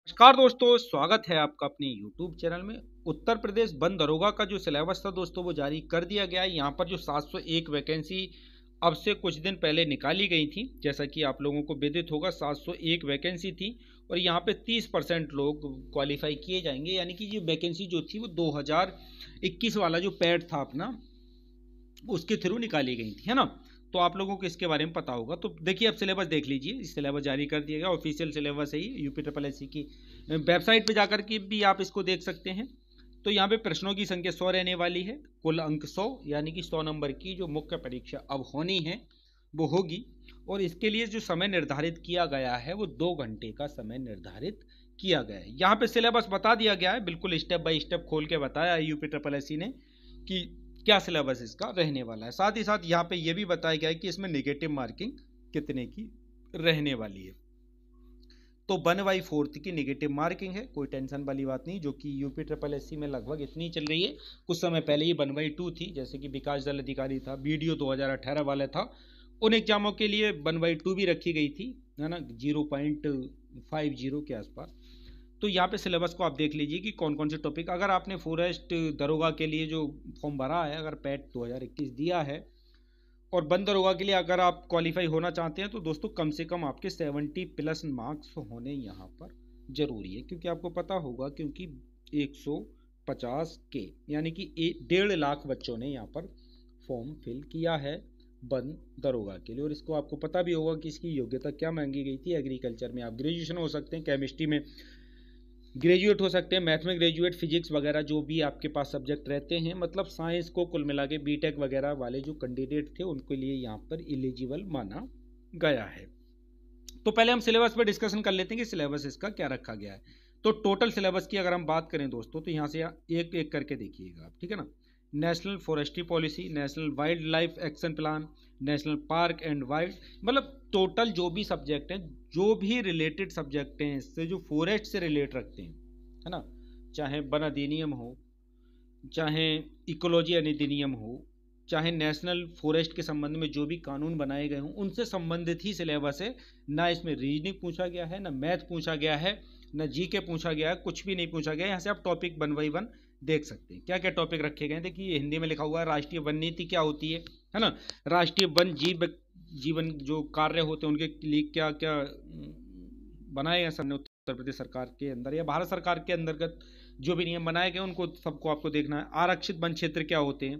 नमस्कार दोस्तों, स्वागत है आपका अपने YouTube चैनल में। उत्तर प्रदेश वन दरोगा का जो सिलेबस था दोस्तों वो जारी कर दिया गया है। यहाँ पर जो 701 वैकेंसी अब से कुछ दिन पहले निकाली गई थी, जैसा कि आप लोगों को विदित होगा 701 वैकेंसी थी और यहाँ पे 30% लोग क्वालिफाई किए जाएंगे। यानी कि ये वैकेंसी जो थी वो 2021 वाला जो पैड था अपना, उसके थ्रू निकाली गई थी, है ना। तो आप लोगों को इसके बारे में पता होगा। तो देखिए, अब सिलेबस देख लीजिए। सिलेबस जारी कर दिया गया, ऑफिशियल सिलेबस है ये। UPSSC की वेबसाइट पे जाकर के भी आप इसको देख सकते हैं। तो यहाँ पे प्रश्नों की संख्या 100 रहने वाली है, कुल अंक 100, यानी कि 100 नंबर की जो मुख्य परीक्षा अब होनी है वो होगी। और इसके लिए जो समय निर्धारित किया गया है वो 2 घंटे का समय निर्धारित किया गया है। यहाँ पे सिलेबस बता दिया गया है, बिल्कुल स्टेप बाय स्टेप खोल के बताया है UPSSC ने कि क्या सिलेबस इसका रहने वाला है। साथ ही साथ यहाँ पे ये भी बताया गया है कि इसमें नेगेटिव मार्किंग कितने की रहने वाली है। तो 1/4 की नेगेटिव मार्किंग है, कोई टेंशन वाली बात नहीं, जो कि UPSSC में लगभग इतनी चल रही है। कुछ समय पहले ही 1/2 थी, जैसे कि विकास दल अधिकारी था, BDO 2018 वाला था, उन एग्जामों के लिए 1/2 भी रखी गई थी, है ना, 0.50 के आसपास। तो यहाँ पे सिलेबस को आप देख लीजिए कि कौन कौन से टॉपिक, अगर आपने फॉरेस्ट दरोगा के लिए जो फॉर्म भरा है, अगर पैट 2021 दिया है, और वन दरोगा के लिए अगर आप क्वालिफाई होना चाहते हैं, तो दोस्तों कम से कम आपके 70+ मार्क्स होने यहाँ पर जरूरी है। क्योंकि आपको पता होगा, क्योंकि 150 के यानी कि 1.5 लाख बच्चों ने यहाँ पर फॉर्म फिल किया है वन दरोगा के लिए। और इसको आपको पता भी होगा कि इसकी योग्यता क्या मांगी गई थी। एग्रीकल्चर में आप ग्रेजुएशन हो सकते हैं, केमिस्ट्री में ग्रेजुएट हो सकते हैं, मैथ में ग्रेजुएट, फिजिक्स वगैरह जो भी आपके पास सब्जेक्ट रहते हैं, मतलब साइंस को कुल मिला के बीटेक वगैरह वाले जो कैंडिडेट थे उनके लिए यहाँ पर एलिजिबल माना गया है। तो पहले हम सिलेबस पर डिस्कशन कर लेते हैं कि सिलेबस इसका क्या रखा गया है। तो टोटल सिलेबस की अगर हम बात करें दोस्तों, तो यहाँ से एक एक करके देखिएगा आप, ठीक है ना। National forestry policy, national wild life action plan, national park and wild, मतलब टोटल जो भी सब्जेक्ट हैं, जो भी रिलेटेड सब्जेक्ट हैं इससे, जो फॉरेस्ट से रिलेट रखते हैं, है ना, चाहे वन अधिनियम हो, चाहे इकोलॉजी अधिनियम हो, चाहे नेशनल फॉरेस्ट के संबंध में जो भी कानून बनाए गए हों, उनसे संबंधित ही सिलेबस है। ना इसमें रीजनिंग पूछा गया है, ना मैथ पूछा गया है, ना जीके पूछा गया है, कुछ भी नहीं पूछा गया है। यहाँ से आप टॉपिक 1 बाय 1 देख सकते हैं क्या क्या टॉपिक रखे गए हैं। देखिए, हिंदी में लिखा हुआ है राष्ट्रीय वन नीति क्या होती है ना, राष्ट्रीय वन जीवन जो कार्य होते हैं उनके लिए क्या क्या बनाए गए सबने उत्तर प्रदेश सरकार के अंदर या भारत सरकार के अंतर्गत जो भी नियम बनाए गए उनको सबको आपको देखना है। आरक्षित वन क्षेत्र क्या होते हैं,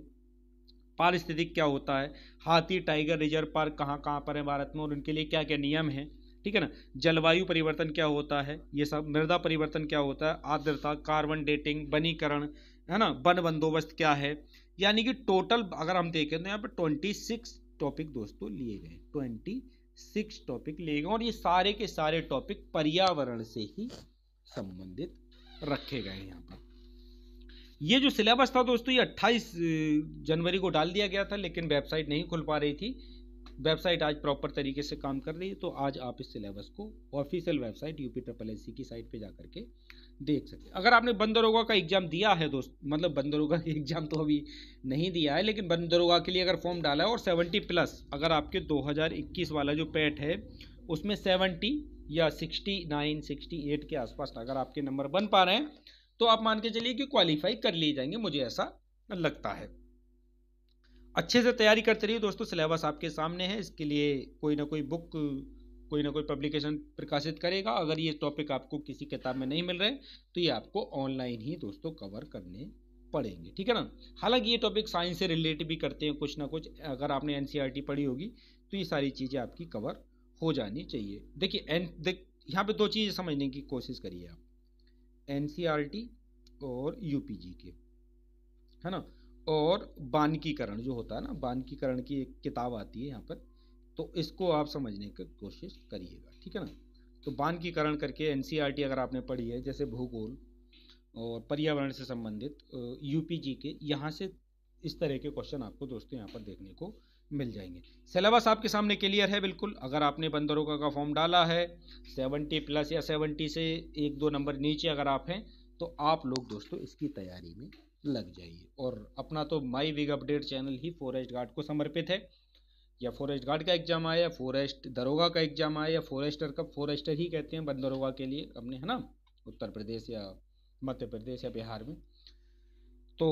पारिस्थितिक क्या होता है, हाथी टाइगर रिजर्व पार्क कहाँ कहाँ पर है भारत में और उनके लिए क्या क्या नियम है, ठीक है ना। जलवायु परिवर्तन क्या होता है, ये सब, मृदा परिवर्तन क्या होता है, आर्द्रता, कार्बन डेटिंग, वनीकरण, है ना, वन बंदोबस्त क्या है। यानी कि टोटल अगर हम देखें तो यहाँ पे 26 टॉपिक दोस्तों लिए गए, 26 टॉपिक लिए गए, और ये सारे के सारे टॉपिक पर्यावरण से ही संबंधित रखे गए हैं यहाँ पर। ये जो सिलेबस था दोस्तों, ये 28 जनवरी को डाल दिया गया था, लेकिन वेबसाइट नहीं खुल पा रही थी। वेबसाइट आज प्रॉपर तरीके से काम कर रही है, तो आज आप इस सिलेबस को ऑफिशियल वेबसाइट UPSSC की साइट पे जाकर के देख सकते हैं। अगर आपने वन दरोगा का एग्जाम दिया है दोस्त, मतलब वन दरोगा का एग्जाम तो अभी नहीं दिया है, लेकिन वन दरोगा के लिए अगर फॉर्म डाला है और 70+, अगर आपके 2021 वाला जो पैट है उसमें 70 या 69 68 के आसपास अगर आपके नंबर बन पा रहे हैं, तो आप मान के चलिए कि क्वालिफाई कर लिए जाएंगे, मुझे ऐसा लगता है। अच्छे से तैयारी करते रहिए दोस्तों, सिलेबस आपके सामने है। इसके लिए कोई ना कोई बुक, कोई ना कोई पब्लिकेशन प्रकाशित करेगा। अगर ये टॉपिक आपको किसी किताब में नहीं मिल रहे तो ये आपको ऑनलाइन ही दोस्तों कवर करने पड़ेंगे, ठीक है ना। हालांकि ये टॉपिक साइंस से रिलेट भी करते हैं कुछ ना कुछ, अगर आपने NCERT पढ़ी होगी तो ये सारी चीज़ें आपकी कवर हो जानी चाहिए। देखिए यहाँ पे 2 चीज़ें समझने की कोशिश करिए आप, NCERT और UPG, है ना, और बानकीकरण जो होता है ना, बानकीकरण की एक किताब आती है यहाँ पर, तो इसको आप समझने की कोशिश करिएगा, ठीक है ना। तो बानकीकरण करके NCERT अगर आपने पढ़ी है, जैसे भूगोल और पर्यावरण से संबंधित UPG के, यहाँ से इस तरह के क्वेश्चन आपको दोस्तों यहाँ पर देखने को मिल जाएंगे। सिलेबस आपके सामने क्लियर है बिल्कुल। अगर आपने वन दरोगा का फॉर्म डाला है, 70+ या 70 से 1-2 नंबर नीचे अगर आप हैं, तो आप लोग दोस्तों इसकी तैयारी में लग जाइए। और अपना तो माई बिग अपडेट चैनल ही फॉरेस्ट गार्ड को समर्पित है, या फॉरेस्ट गार्ड का एग्जाम आया, या फॉरेस्ट दरोगा का एग्जाम आया, या फॉरेस्टर का, फॉरेस्टर ही कहते हैं वन दरोगा के लिए अपने, है ना, उत्तर प्रदेश या मध्य प्रदेश या बिहार में। तो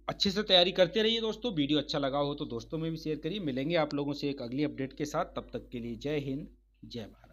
अच्छे से तैयारी करते रहिए दोस्तों। वीडियो अच्छा लगा हो तो दोस्तों में भी शेयर करिए। मिलेंगे आप लोगों से एक अगली अपडेट के साथ, तब तक के लिए जय हिंद, जय भारत।